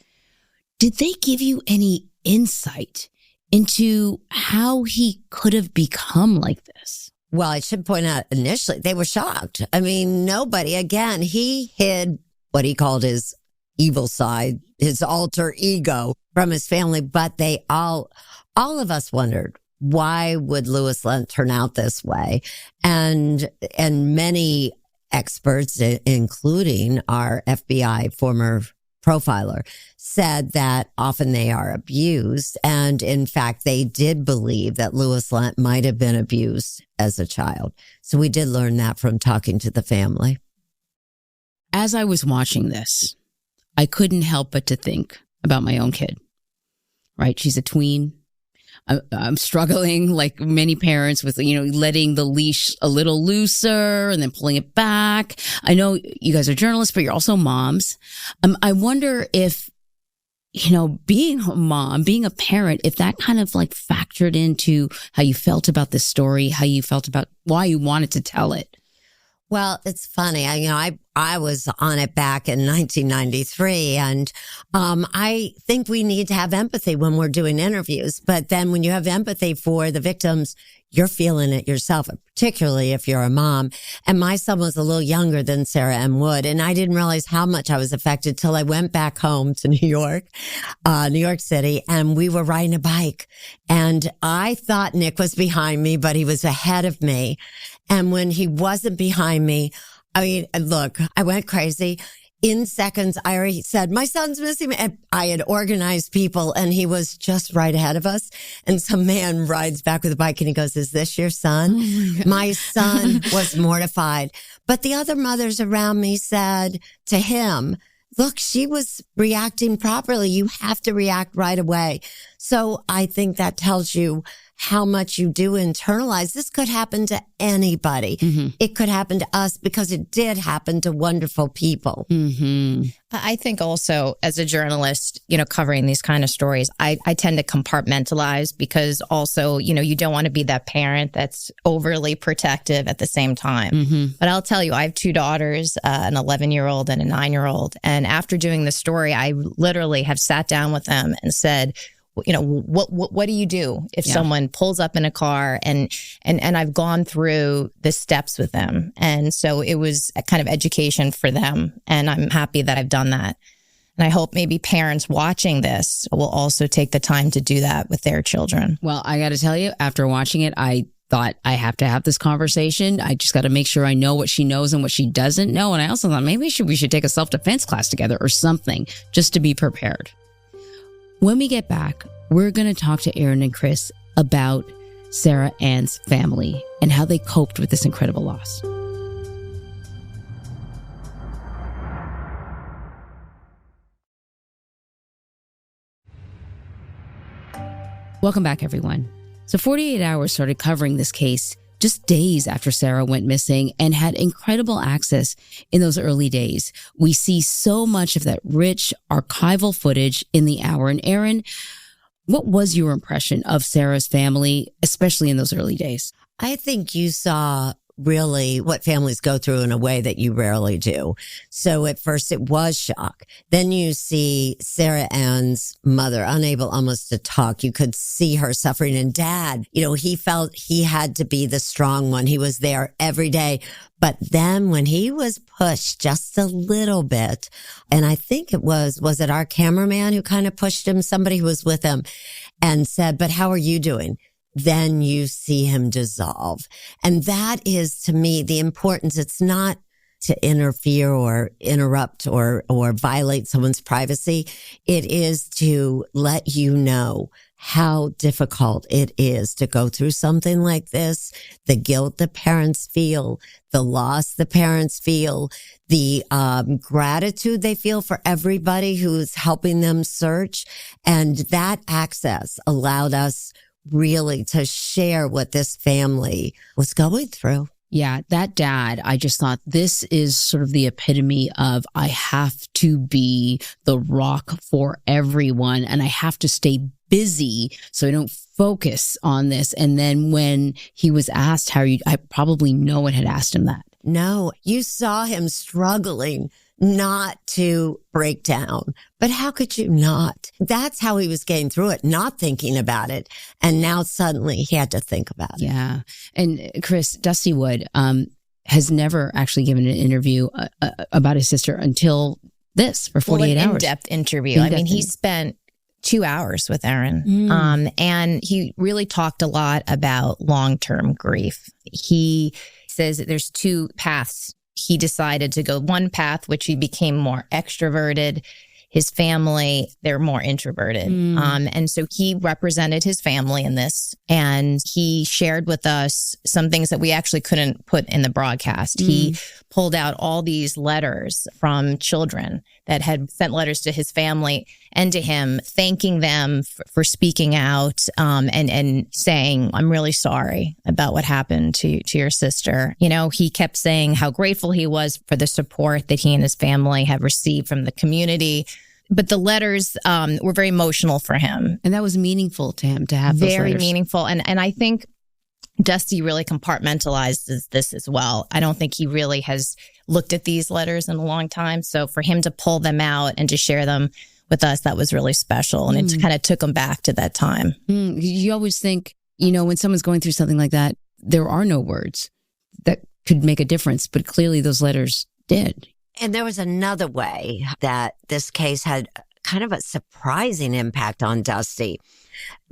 Did they give you any insight into how he could have become like this? Well, I should point out, initially, they were shocked. I mean, nobody, again, he hid what he called his evil side, his alter ego, from his family, but they all of us wondered, why would Louis Lent turn out this way? And many experts, including our FBI former profiler, said that often they are abused. And in fact, they did believe that Louis Lent might have been abused as a child. So we did learn that from talking to the family. As I was watching this, I couldn't help but to think about my own kid, right? She's a tween. I'm struggling, like many parents, with, letting the leash a little looser and then pulling it back. I know you guys are journalists, but you're also moms. I wonder if being a mom, being a parent, if that kind of like factored into how you felt about this story, how you felt about why you wanted to tell it. Well, it's funny. I was on it back in 1993, and I think we need to have empathy when we're doing interviews. But then when you have empathy for the victims, you're feeling it yourself, particularly if you're a mom. And my son was a little younger than Sara Anne Wood, and I didn't realize how much I was affected till I went back home to New York City, and we were riding a bike. And I thought Nick was behind me, but he was ahead of me. And when he wasn't behind me, look, I went crazy. In seconds, I already said, my son's missing. And I had organized people, and he was just right ahead of us. And some man rides back with a bike, and he goes, is this your son? Oh my son was mortified. But the other mothers around me said to him, look, she was reacting properly. You have to react right away. So I think that tells you how much you do internalize. This could happen to anybody. Mm-hmm. It could happen to us because it did happen to wonderful people. Mm-hmm. I think also as a journalist, covering these kind of stories, I tend to compartmentalize because also, you don't want to be that parent that's overly protective at the same time. Mm-hmm. But I'll tell you, I have two daughters, an 11-year-old and a 9-year-old. And after doing the story, I literally have sat down with them and said, what do you do if someone pulls up in a car and I've gone through the steps with them. And so it was a kind of education for them. And I'm happy that I've done that. And I hope maybe parents watching this will also take the time to do that with their children. Well, I got to tell you, after watching it, I thought I have to have this conversation. I just got to make sure I know what she knows and what she doesn't know. And I also thought maybe we should take a self-defense class together or something just to be prepared. When we get back, we're going to talk to Erin and Chris about Sara Anne's family and how they coped with this incredible loss. Welcome back, everyone. So 48 Hours started covering this case just days after Sara went missing and had incredible access in those early days. We see so much of that rich archival footage in the hour. And Erin, what was your impression of Sara's family, especially in those early days? I think you saw really what families go through in a way that you rarely do. So at first it was shock. Then you see Sara Anne's mother unable almost to talk. You could see her suffering. And Dad, he felt he had to be the strong one. He was there every day. But then when he was pushed just a little bit, and I think was it our cameraman who kind of pushed him, somebody who was with him, and said, but how are you doing? Then you see him dissolve. And that is, to me, the importance. It's not to interfere or interrupt or violate someone's privacy. It is to let you know how difficult it is to go through something like this, the guilt the parents feel, the loss the parents feel, the gratitude they feel for everybody who's helping them search. And that access allowed us really to share what this family was going through. Yeah, that dad, I just thought this is sort of the epitome of I have to be the rock for everyone and I have to stay busy so I don't focus on this. And then when he was asked how I probably no one had asked him that. No, you saw him struggling not to break down. But how could you not? That's how he was getting through it, not thinking about it. And now suddenly he had to think about it. Yeah. And Chris, Dusty Wood has never actually given an interview about his sister until this for 48 hours. An in-depth interview. I mean, he spent 2 hours with Erin. And he really talked a lot about long-term grief. He says that there's two paths. He decided to go one path, which he became more extroverted. His family, they're more introverted. And so he represented his family in this. And he shared with us some things that we actually couldn't put in the broadcast. He pulled out all these letters from children that had sent letters to his family and to him, thanking them for speaking out and saying, I'm really sorry about what happened to your sister. He kept saying how grateful he was for the support that he and his family have received from the community. But the letters were very emotional for him. And that was meaningful to him to have those Very letters. meaningful. And I think Dusty really compartmentalizes this as well. I don't think he really has looked at these letters in a long time. So for him to pull them out and to share them with us, that was really special. And it kind of took him back to that time. You always think, when someone's going through something like that, there are no words that could make a difference. But clearly those letters did. And there was another way that this case had kind of a surprising impact on Dusty.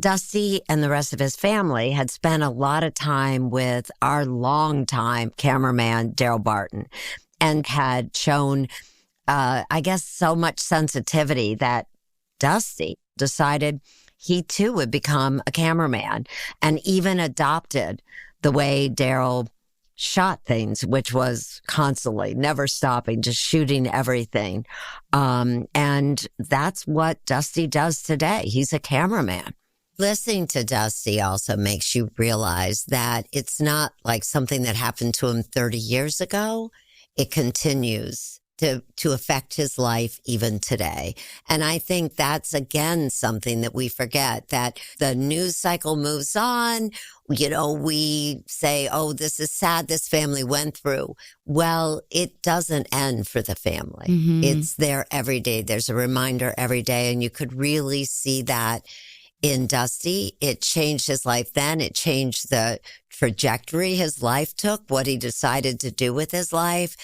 Dusty and the rest of his family had spent a lot of time with our longtime cameraman, Daryl Barton, and had shown, I guess, so much sensitivity that Dusty decided he too would become a cameraman and even adopted the way Daryl shot things, which was constantly, never stopping, just shooting everything. And that's what Dusty does today. He's a cameraman. Listening to Dusty also makes you realize that it's not like something that happened to him 30 years ago. It continues to affect his life even today. And I think that's, again, something that we forget, that the news cycle moves on. We say, oh, this is sad this family went through. Well, it doesn't end for the family. Mm-hmm. It's there every day. There's a reminder every day. And you could really see that in Dusty. It changed his life then. It changed the trajectory his life took, what he decided to do with his life.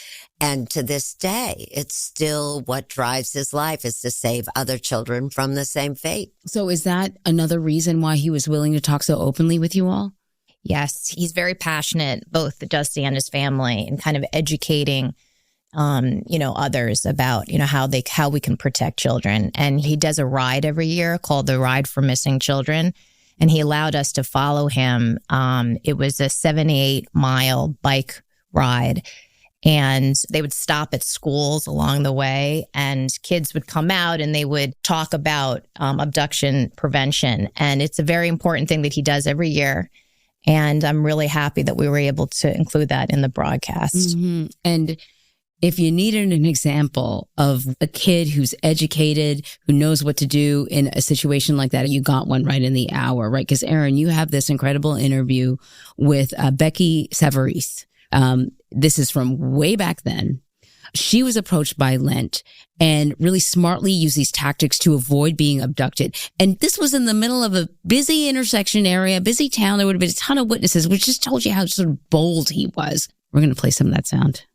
And to this day, it's still what drives his life, is to save other children from the same fate. So is that another reason why he was willing to talk so openly with you all? Yes, he's very passionate, both Dusty and his family, and kind of educating others about, how we can protect children. And he does a ride every year called the Ride for Missing Children. And he allowed us to follow him. It was a 78-mile bike ride. And they would stop at schools along the way, and kids would come out and they would talk about abduction prevention. And it's a very important thing that he does every year. And I'm really happy that we were able to include that in the broadcast. Mm-hmm. And if you needed an example of a kid who's educated, who knows what to do in a situation like that, you got one right in the hour, right? Because, Erin, you have this incredible interview with Becky Savarese. This is from way back then. She was approached by Lent and really smartly used these tactics to avoid being abducted. And this was in the middle of a busy intersection area, busy town. There would have been a ton of witnesses, which just told you how sort of bold he was. We're going to play some of that sound.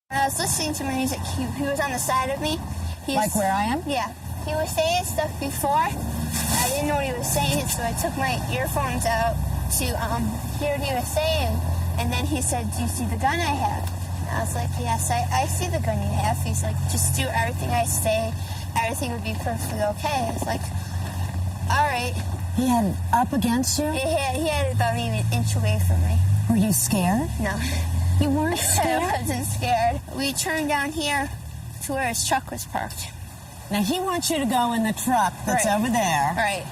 When I was listening to music, he was on the side of me. Like where I am? Yeah. He was saying stuff before. I didn't know what he was saying, so I took my earphones out to hear what he was saying. And then he said, "Do you see the gun I have?" And I was like, "Yes, I see the gun you have." He's like, "Just do everything I say. Everything would be perfectly okay." I was like, "All right." He had it up against you? He had it about maybe an inch away from me. Were you scared? No. You weren't scared? I wasn't scared. We turned down here to where his truck was parked. Now, he wants you to go in the truck that's over there. Right.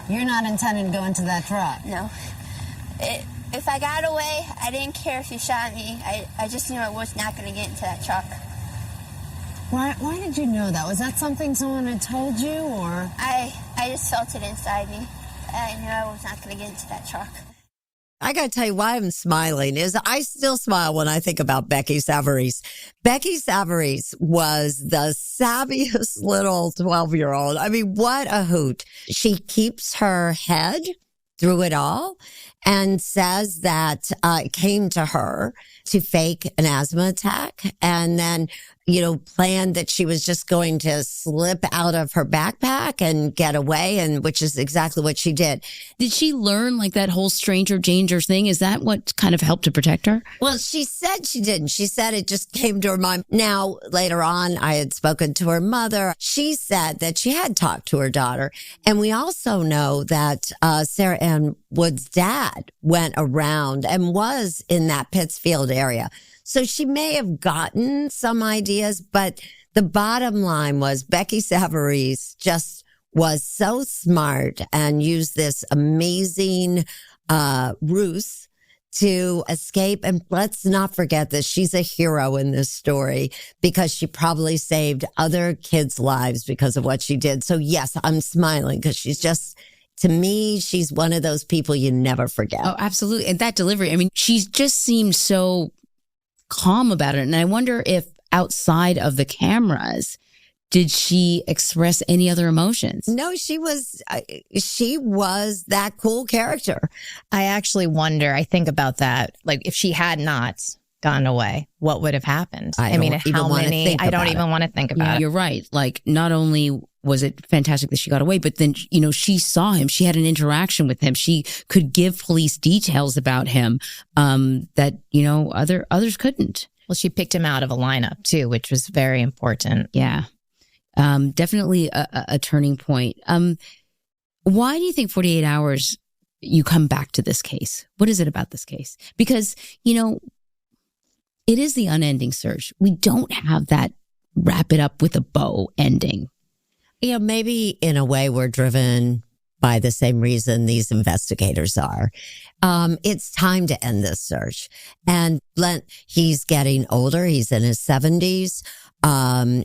You're not intending to go into that truck? No. If I got away, I didn't care if he shot me. I just knew I was not going to get into that truck. Why did you know that? Was that something someone had told you, or? I just felt it inside me. I knew I was not going to get into that truck. I got to tell you why I'm smiling is I still smile when I think about Becky Savarese. Becky Savarese was the savviest little 12-year-old. I mean, what a hoot. She keeps her head through it all and says that it came to her to fake an asthma attack and then, planned that she was just going to slip out of her backpack and get away, and which is exactly what she did. Did she learn like that whole stranger danger thing? Is that what kind of helped to protect her? Well, she said she didn't. She said it just came to her mind. Now, later on, I had spoken to her mother. She said that she had talked to her daughter. And we also know that Sara Anne Wood's dad went around and was in that Pittsfield area. So she may have gotten some ideas, but the bottom line was Becky Savarese just was so smart and used this amazing ruse to escape. And let's not forget that she's a hero in this story because she probably saved other kids' lives because of what she did. So yes, I'm smiling because she's just, to me, she's one of those people you never forget. Oh, absolutely. And that delivery, I mean, she just seemed so calm about it. And I wonder if outside of the cameras, did she express any other emotions? No, she was that cool character. I actually wonder, I think about that. Like, if she had not gone away, what would have happened? I don't even want to think about it. You're right. Like, not only was it fantastic that she got away, but then, you know, she saw him. She had an interaction with him. She could give police details about him that, you know, others couldn't. Well, she picked him out of a lineup too, which was very important. Yeah. Definitely a turning point. Why do you think 48 Hours you come back to this case? What is it about this case? Because, you know, it is the unending search. We don't have that wrap it up with a bow ending. You know, maybe in a way we're driven by the same reason these investigators are. It's time to end this search. And Lent, he's getting older. He's in his 70s.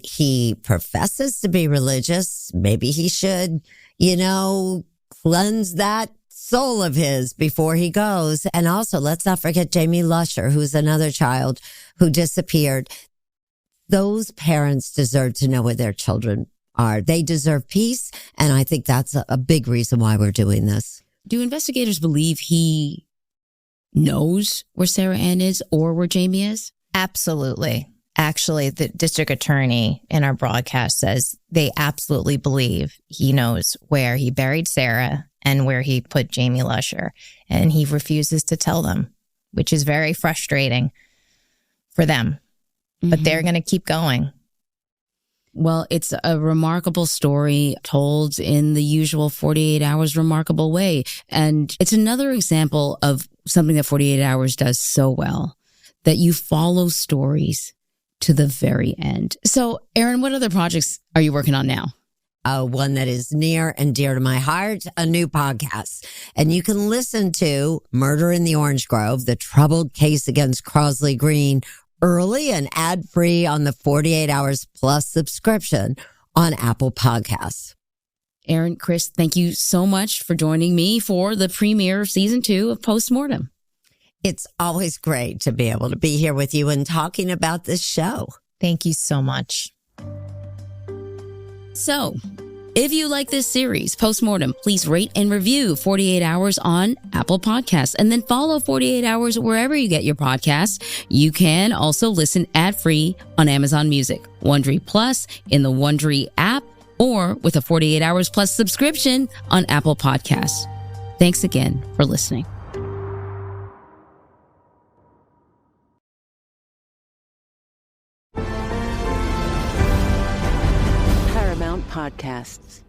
He professes to be religious. Maybe he should, you know, cleanse that soul of his before he goes. And also, let's not forget Jamie Lusher, who's another child who disappeared. Those parents deserve to know where their children are. They deserve peace. And I think that's a big reason why we're doing this. Do investigators believe he knows where Sara Anne is or where Jamie is? Absolutely. Actually, the district attorney in our broadcast says they absolutely believe he knows where he buried Sara and where he put Jamie Lusher. And he refuses to tell them, which is very frustrating for them. But they're going to keep going. Well, it's a remarkable story told in the usual 48 Hours remarkable way. And it's another example of something that 48 Hours does so well, that you follow stories to the very end. So, Erin, what other projects are you working on now? One that is near and dear to my heart, a new podcast. And you can listen to Murder in the Orange Grove, the troubled case against Crosley Green, early and ad-free on the 48 Hours Plus subscription on Apple Podcasts. Erin, Chris, thank you so much for joining me for the premiere of season 2 of Post-mortem. It's always great to be able to be here with you and talking about this show. Thank you so much. So, if you like this series, Post-mortem, please rate and review 48 Hours on Apple Podcasts and then follow 48 Hours wherever you get your podcasts. You can also listen ad-free on Amazon Music, Wondery Plus, in the Wondery app, or with a 48 Hours Plus subscription on Apple Podcasts. Thanks again for listening. Paramount Podcasts.